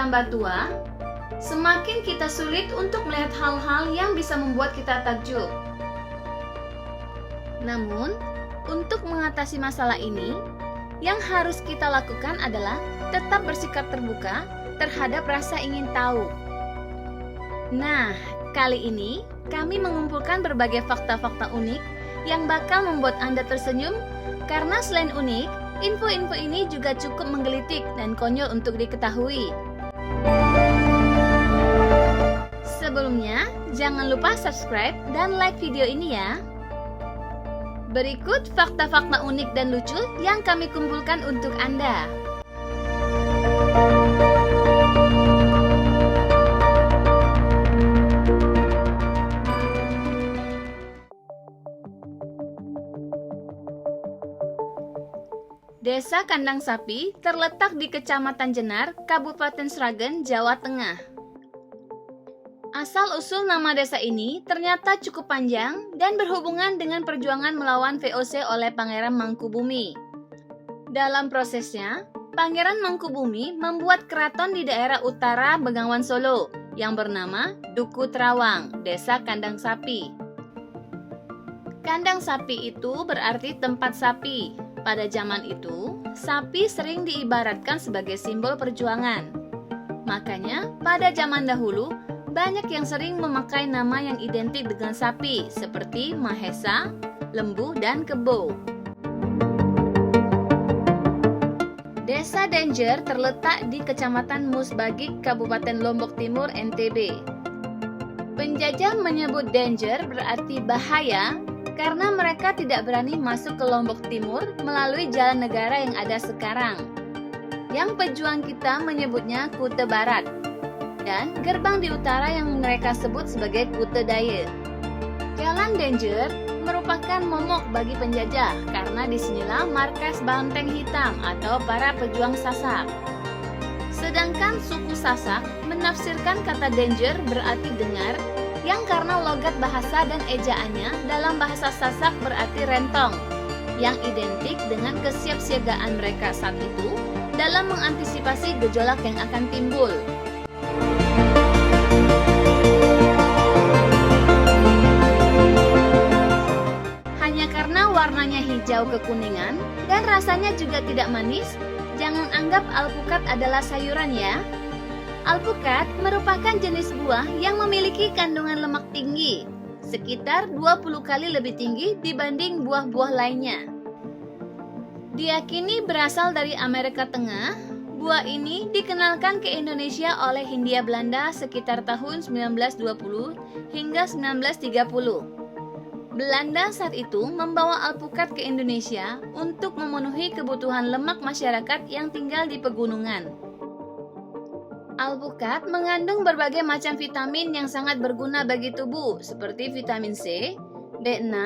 bertambah tua, semakin kita sulit untuk melihat hal-hal yang bisa membuat kita takjub. Namun, untuk mengatasi masalah ini, yang harus kita lakukan adalah tetap bersikap terbuka terhadap rasa ingin tahu. Nah, kali ini kami mengumpulkan berbagai fakta-fakta unik yang bakal membuat Anda tersenyum karena selain unik, info-info ini juga cukup menggelitik dan konyol untuk diketahui. Sebelumnya, jangan lupa subscribe dan like video ini ya. Berikut fakta-fakta unik dan lucu yang kami kumpulkan untuk Anda. Desa Kandang Sapi terletak di Kecamatan Jenar, Kabupaten Sragen, Jawa Tengah. Asal-usul nama desa ini ternyata cukup panjang dan berhubungan dengan perjuangan melawan VOC oleh Pangeran Mangkubumi. Dalam prosesnya, Pangeran Mangkubumi membuat keraton di daerah utara Bengawan Solo yang bernama Duku Terawang, Desa Kandang Sapi. Kandang sapi itu berarti tempat sapi. Pada zaman itu, sapi sering diibaratkan sebagai simbol perjuangan. Makanya, pada zaman dahulu, banyak yang sering memakai nama yang identik dengan sapi, seperti Mahesa, Lembu, dan Kebo. Desa Danger terletak di Kecamatan Musbagik, Kabupaten Lombok Timur, NTB. Penjajah menyebut danger berarti bahaya, karena mereka tidak berani masuk ke Lombok Timur melalui jalan negara yang ada sekarang. Yang pejuang kita menyebutnya Kute Barat, dan gerbang di utara yang mereka sebut sebagai Kute Daya. Jalan Danger merupakan momok bagi penjajah karena disinilah markas Banteng Hitam atau para pejuang Sasak. Sedangkan suku Sasak menafsirkan kata danger berarti dengar, yang karena logat bahasa dan ejaannya dalam bahasa Sasak berarti rentong, yang identik dengan kesiapsiagaan mereka saat itu dalam mengantisipasi gejolak yang akan timbul. Hanya karena warnanya hijau kekuningan dan rasanya juga tidak manis, jangan anggap alpukat adalah sayuran ya. Alpukat merupakan jenis buah yang memiliki kandungan lemak tinggi, sekitar 20 kali lebih tinggi dibanding buah-buah lainnya. Diyakini berasal dari Amerika Tengah, buah ini dikenalkan ke Indonesia oleh Hindia Belanda sekitar tahun 1920 hingga 1930. Belanda saat itu membawa alpukat ke Indonesia untuk memenuhi kebutuhan lemak masyarakat yang tinggal di pegunungan. Alpukat mengandung berbagai macam vitamin yang sangat berguna bagi tubuh seperti vitamin C, B6,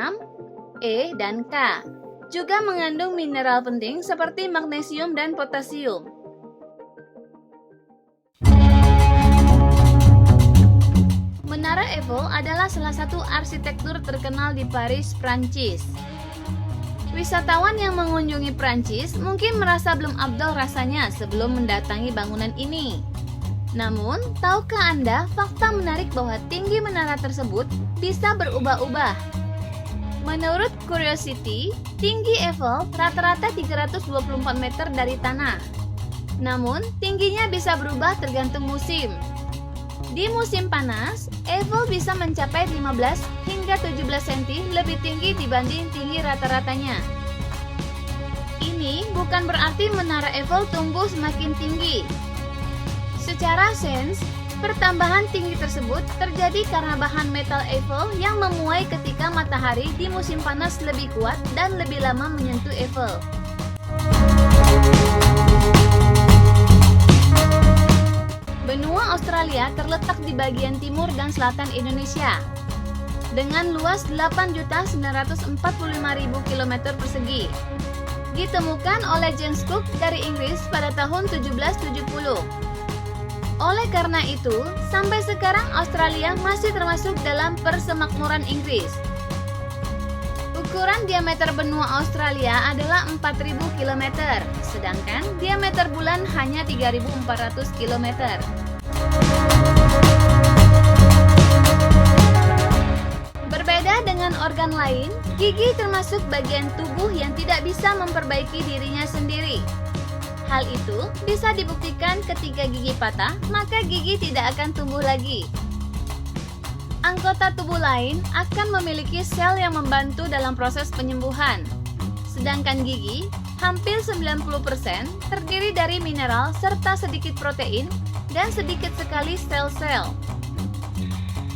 E, dan K. Juga mengandung mineral penting seperti magnesium dan potasium. Menara Eiffel adalah salah satu arsitektur terkenal di Paris, Prancis. Wisatawan yang mengunjungi Prancis mungkin merasa belum afdol rasanya sebelum mendatangi bangunan ini. Namun, tahukah Anda fakta menarik bahwa tinggi menara tersebut bisa berubah-ubah? Menurut Curiosity, tinggi Eiffel rata-rata 324 meter dari tanah. Namun, tingginya bisa berubah tergantung musim. Di musim panas, Eiffel bisa mencapai 15 hingga 17 cm lebih tinggi dibanding tinggi rata-ratanya. Ini bukan berarti menara Eiffel tumbuh semakin tinggi. Secara sains, pertambahan tinggi tersebut terjadi karena bahan metal Eiffel yang memuai ketika matahari di musim panas lebih kuat dan lebih lama menyentuh Eiffel. Benua Australia terletak di bagian timur dan selatan Indonesia dengan luas 8.945.000 km persegi. Ditemukan oleh James Cook dari Inggris pada tahun 1770. Oleh karena itu, sampai sekarang Australia masih termasuk dalam persemakmuran Inggris. Ukuran diameter benua Australia adalah 4.000 km, sedangkan diameter bulan hanya 3.400 km. Berbeda dengan organ lain, gigi termasuk bagian tubuh yang tidak bisa memperbaiki dirinya sendiri. Hal itu bisa dibuktikan ketika gigi patah, maka gigi tidak akan tumbuh lagi. Anggota tubuh lain akan memiliki sel yang membantu dalam proses penyembuhan. Sedangkan gigi, hampir 90% terdiri dari mineral serta sedikit protein dan sedikit sekali sel-sel.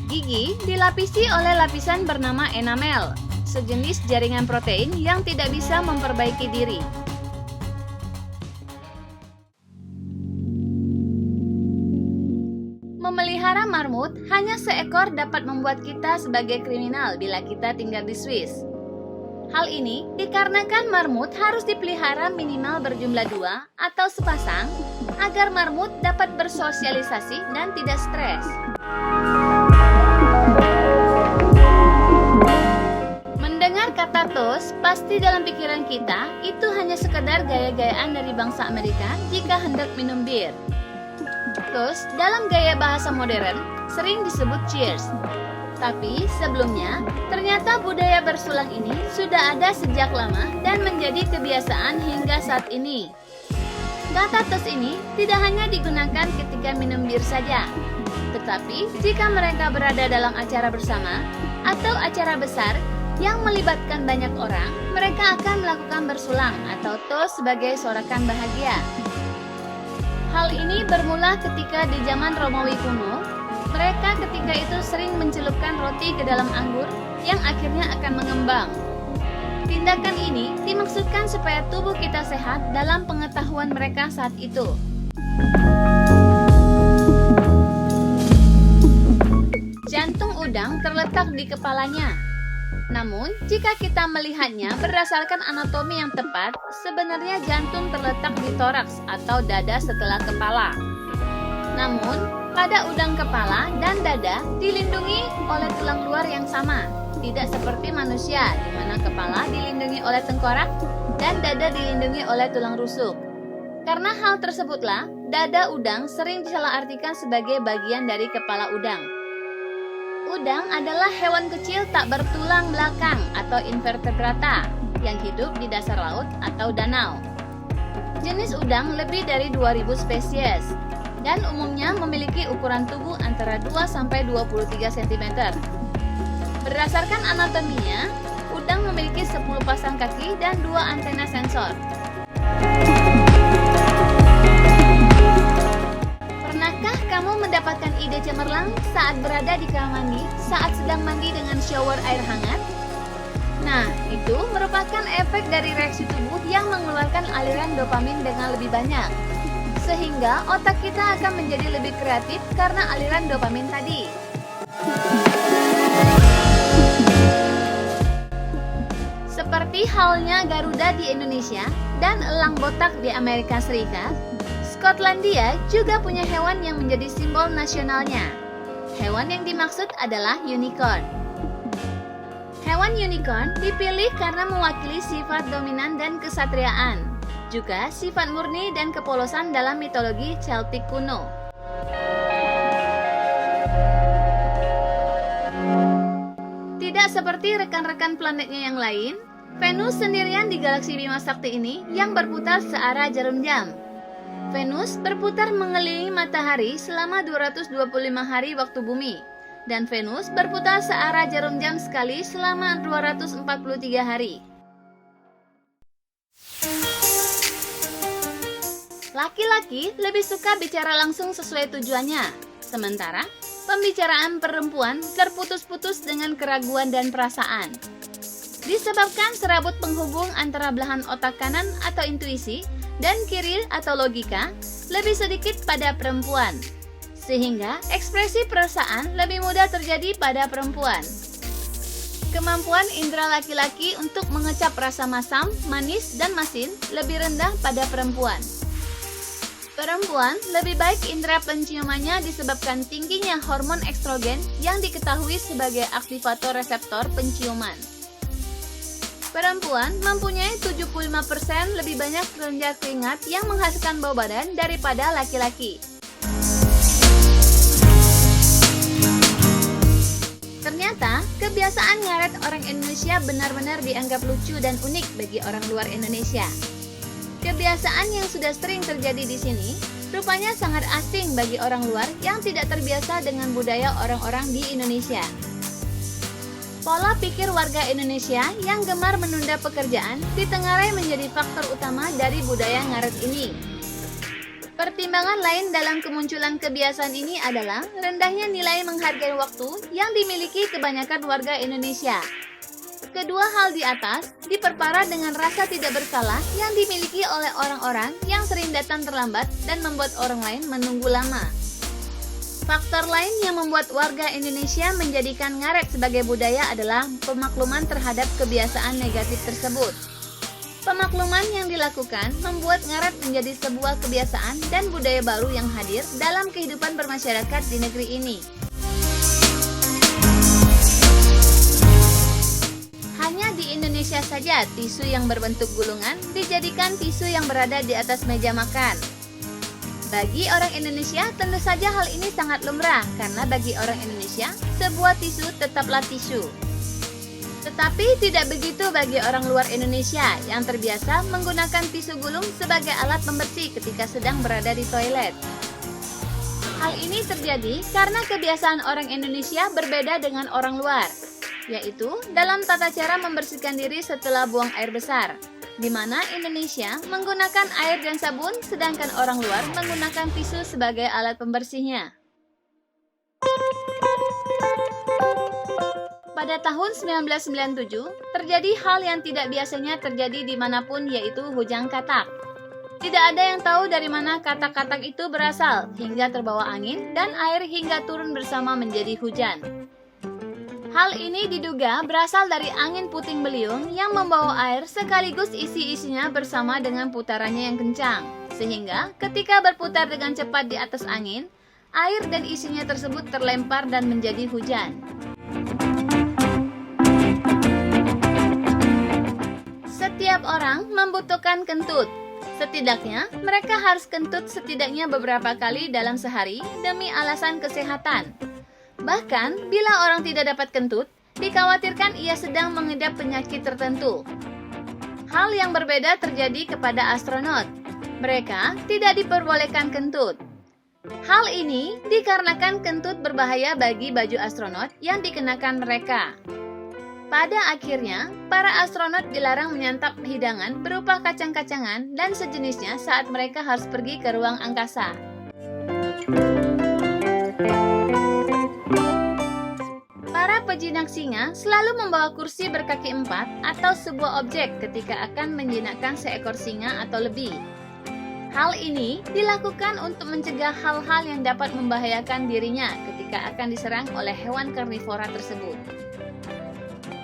Gigi dilapisi oleh lapisan bernama enamel, sejenis jaringan protein yang tidak bisa memperbaiki diri. Memelihara marmut hanya seekor dapat membuat kita sebagai kriminal bila kita tinggal di Swiss. Hal ini dikarenakan marmut harus dipelihara minimal berjumlah 2 atau sepasang agar marmut dapat bersosialisasi dan tidak stres. Mendengar kata toast, pasti dalam pikiran kita itu hanya sekedar gaya-gayaan dari bangsa Amerika jika hendak minum bir. Toast dalam gaya bahasa modern sering disebut cheers. Tapi sebelumnya, ternyata budaya bersulang ini sudah ada sejak lama dan menjadi kebiasaan hingga saat ini. Kata toast ini tidak hanya digunakan ketika minum bir saja, tetapi jika mereka berada dalam acara bersama atau acara besar yang melibatkan banyak orang, mereka akan melakukan bersulang atau toast sebagai sorakan bahagia. Hal ini bermula ketika di zaman Romawi kuno, mereka ketika itu sering mencelupkan roti ke dalam anggur yang akhirnya akan mengembang. Tindakan ini dimaksudkan supaya tubuh kita sehat dalam pengetahuan mereka saat itu. Jantung udang terletak di kepalanya. Namun, jika kita melihatnya berdasarkan anatomi yang tepat, sebenarnya jantung terletak di toraks atau dada setelah kepala. Namun, pada udang kepala dan dada dilindungi oleh tulang luar yang sama, tidak seperti manusia di mana kepala dilindungi oleh tengkorak dan dada dilindungi oleh tulang rusuk. Karena hal tersebutlah, dada udang sering disalahartikan sebagai bagian dari kepala udang. Udang adalah hewan kecil tak bertulang belakang atau invertebrata yang hidup di dasar laut atau danau. Jenis udang lebih dari 2000 spesies dan umumnya memiliki ukuran tubuh antara 2-23 cm. Berdasarkan anatominya, udang memiliki 10 pasang kaki dan 2 antena sensor. Pernahkah kamu mendapatkan ide cemerlang saat berada di kamar mandi saat sedang mandi dengan shower air hangat? Nah, itu merupakan efek dari reaksi tubuh yang mengeluarkan aliran dopamin dengan lebih banyak. Sehingga otak kita akan menjadi lebih kreatif karena aliran dopamin tadi. Seperti halnya Garuda di Indonesia dan elang botak di Amerika Serikat, Skotlandia juga punya hewan yang menjadi simbol nasionalnya. Hewan yang dimaksud adalah unicorn. Hewan unicorn dipilih karena mewakili sifat dominan dan kesatriaan, juga sifat murni dan kepolosan dalam mitologi Celtic kuno. Tidak seperti rekan-rekan planetnya yang lain, Venus sendirian di galaksi Bima Sakti ini yang berputar searah jarum jam. Venus berputar mengelilingi matahari selama 225 hari waktu bumi, dan Venus berputar searah jarum jam sekali selama 243 hari. Laki-laki lebih suka bicara langsung sesuai tujuannya, sementara pembicaraan perempuan terputus-putus dengan keraguan dan perasaan. Disebabkan serabut penghubung antara belahan otak kanan atau intuisi dan kiri atau logika lebih sedikit pada perempuan, sehingga ekspresi perasaan lebih mudah terjadi pada perempuan. Kemampuan indera laki-laki untuk mengecap rasa masam, manis, dan masin lebih rendah pada perempuan. Perempuan lebih baik indera penciumannya disebabkan tingginya hormon estrogen yang diketahui sebagai aktivator reseptor penciuman. Perempuan mempunyai 75% lebih banyak kelenjar keringat yang menghasilkan bau badan daripada laki-laki. Ternyata, kebiasaan ngaret orang Indonesia benar-benar dianggap lucu dan unik bagi orang luar Indonesia. Kebiasaan yang sudah sering terjadi di sini, rupanya sangat asing bagi orang luar yang tidak terbiasa dengan budaya orang-orang di Indonesia. Pola pikir warga Indonesia yang gemar menunda pekerjaan ditengarai menjadi faktor utama dari budaya ngaret ini. Pertimbangan lain dalam kemunculan kebiasaan ini adalah rendahnya nilai menghargai waktu yang dimiliki kebanyakan warga Indonesia. Kedua hal di atas diperparah dengan rasa tidak bersalah yang dimiliki oleh orang-orang yang sering datang terlambat dan membuat orang lain menunggu lama. Faktor lain yang membuat warga Indonesia menjadikan ngaret sebagai budaya adalah pemakluman terhadap kebiasaan negatif tersebut. Pemakluman yang dilakukan membuat ngaret menjadi sebuah kebiasaan dan budaya baru yang hadir dalam kehidupan bermasyarakat di negeri ini. Hanya di Indonesia saja tisu yang berbentuk gulungan dijadikan tisu yang berada di atas meja makan. Bagi orang Indonesia, tentu saja hal ini sangat lumrah karena bagi orang Indonesia, sebuah tisu tetaplah tisu. Tetapi tidak begitu bagi orang luar Indonesia yang terbiasa menggunakan tisu gulung sebagai alat pembersih ketika sedang berada di toilet. Hal ini terjadi karena kebiasaan orang Indonesia berbeda dengan orang luar, yaitu dalam tata cara membersihkan diri setelah buang air besar, di mana Indonesia menggunakan air dan sabun, sedangkan orang luar menggunakan tisu sebagai alat pembersihnya. Pada tahun 1997, terjadi hal yang tidak biasanya terjadi dimanapun, yaitu hujan katak. Tidak ada yang tahu dari mana katak-katak itu berasal, hingga terbawa angin dan air hingga turun bersama menjadi hujan. Hal ini diduga berasal dari angin puting beliung yang membawa air sekaligus isi-isinya bersama dengan putarannya yang kencang. Sehingga ketika berputar dengan cepat di atas angin, air dan isinya tersebut terlempar dan menjadi hujan. Setiap orang membutuhkan kentut. Setidaknya, mereka harus kentut setidaknya beberapa kali dalam sehari demi alasan kesehatan. Bahkan, bila orang tidak dapat kentut, dikhawatirkan ia sedang mengidap penyakit tertentu. Hal yang berbeda terjadi kepada astronot. Mereka tidak diperbolehkan kentut. Hal ini dikarenakan kentut berbahaya bagi baju astronot yang dikenakan mereka. Pada akhirnya, para astronot dilarang menyantap hidangan berupa kacang-kacangan dan sejenisnya saat mereka harus pergi ke ruang angkasa. Para pejinak singa selalu membawa kursi berkaki 4 atau sebuah objek ketika akan menjinakkan seekor singa atau lebih. Hal ini dilakukan untuk mencegah hal-hal yang dapat membahayakan dirinya ketika akan diserang oleh hewan karnivora tersebut.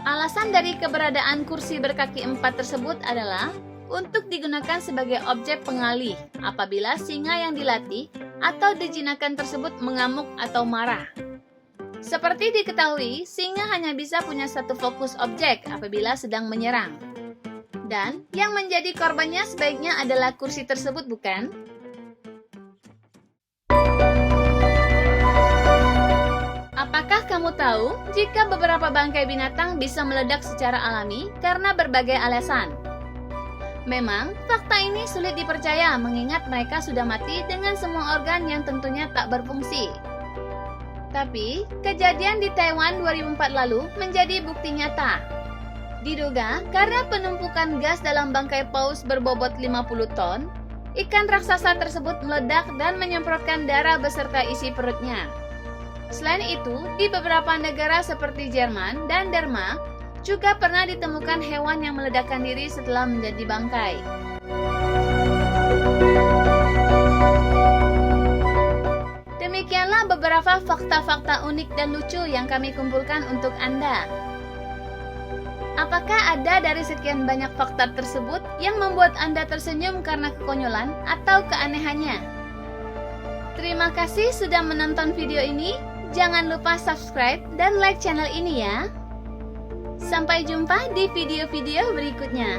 Alasan dari keberadaan kursi berkaki 4 tersebut adalah untuk digunakan sebagai objek pengalih apabila singa yang dilatih atau dijinakkan tersebut mengamuk atau marah. Seperti diketahui, singa hanya bisa punya satu fokus objek apabila sedang menyerang. Dan yang menjadi korbannya sebaiknya adalah kursi tersebut, bukan? Apakah kamu tahu jika beberapa bangkai binatang bisa meledak secara alami karena berbagai alasan? Memang, fakta ini sulit dipercaya mengingat mereka sudah mati dengan semua organ yang tentunya tak berfungsi. Tapi, kejadian di Taiwan 2004 lalu menjadi bukti nyata. Diduga karena penumpukan gas dalam bangkai paus berbobot 50 ton, ikan raksasa tersebut meledak dan menyemprotkan darah beserta isi perutnya. Selain itu, di beberapa negara seperti Jerman dan Denmark, juga pernah ditemukan hewan yang meledakkan diri setelah menjadi bangkai. Demikianlah beberapa fakta-fakta unik dan lucu yang kami kumpulkan untuk Anda. Apakah ada dari sekian banyak fakta tersebut yang membuat Anda tersenyum karena kekonyolan atau keanehannya? Terima kasih sudah menonton video ini. Jangan lupa subscribe dan like channel ini ya. Sampai jumpa di video-video berikutnya.